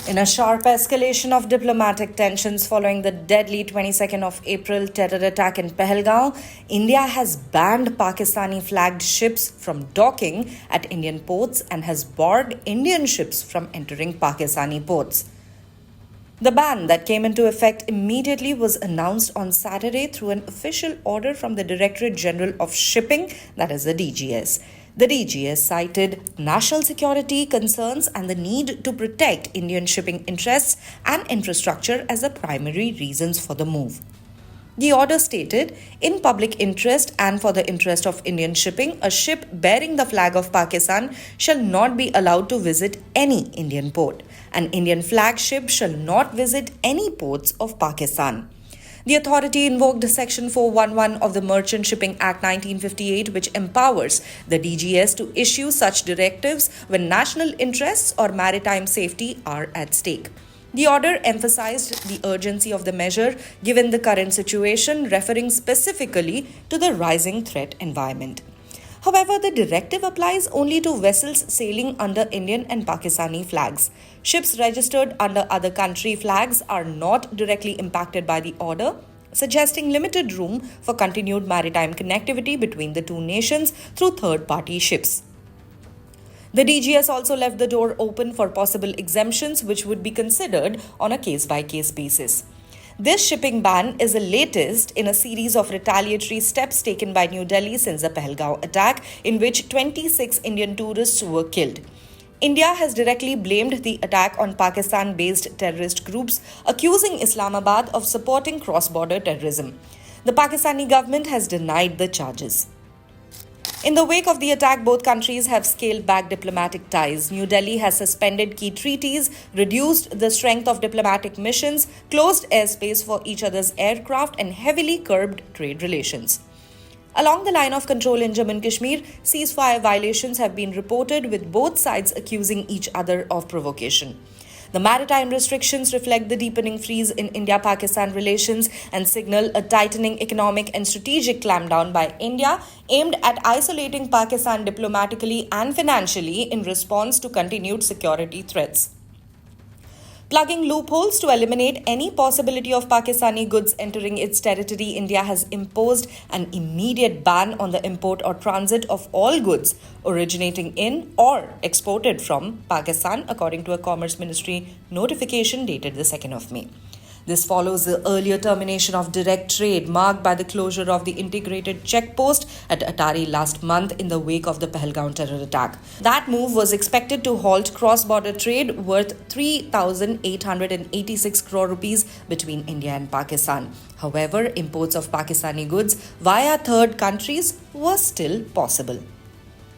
In a sharp escalation of diplomatic tensions following the deadly 22nd of April terror attack in Pahalgam, India has banned Pakistani flagged ships from docking at Indian ports and has barred Indian ships from entering Pakistani ports. The ban that came into effect immediately was announced on Saturday through an official order from the Directorate General of Shipping, that is the DGS. The DGS cited national security concerns and the need to protect Indian shipping interests and infrastructure as the primary reasons for the move. The order stated, in public interest and for the interest of Indian shipping, a ship bearing the flag of Pakistan shall not be allowed to visit any Indian port. An Indian flag ship shall not visit any ports of Pakistan. The authority invoked Section 411 of the Merchant Shipping Act 1958, which empowers the DGS to issue such directives when national interests or maritime safety are at stake. The order emphasized the urgency of the measure given the current situation, referring specifically to the rising threat environment. However, the directive applies only to vessels sailing under Indian and Pakistani flags. Ships registered under other country flags are not directly impacted by the order, suggesting limited room for continued maritime connectivity between the two nations through third-party ships. The DGS also left the door open for possible exemptions, which would be considered on a case-by-case basis. This shipping ban is the latest in a series of retaliatory steps taken by New Delhi since the Pahalgam attack, in which 26 Indian tourists were killed. India has directly blamed the attack on Pakistan-based terrorist groups, accusing Islamabad of supporting cross-border terrorism. The Pakistani government has denied the charges. In the wake of the attack, both countries have scaled back diplomatic ties. New Delhi has suspended key treaties, reduced the strength of diplomatic missions, closed airspace for each other's aircraft, and heavily curbed trade relations. Along the line of control in Jammu and Kashmir, ceasefire violations have been reported, with both sides accusing each other of provocation. The maritime restrictions reflect the deepening freeze in India-Pakistan relations and signal a tightening economic and strategic clampdown by India aimed at isolating Pakistan diplomatically and financially in response to continued security threats. Plugging loopholes to eliminate any possibility of Pakistani goods entering its territory, India has imposed an immediate ban on the import or transit of all goods originating in or exported from Pakistan, according to a Commerce Ministry notification dated the 2nd of May. This follows the earlier termination of direct trade marked by the closure of the integrated checkpost at Atari last month in the wake of the Pahalgam terror attack. That move was expected to halt cross-border trade worth 3,886 crore rupees between India and Pakistan. However, imports of Pakistani goods via third countries were still possible.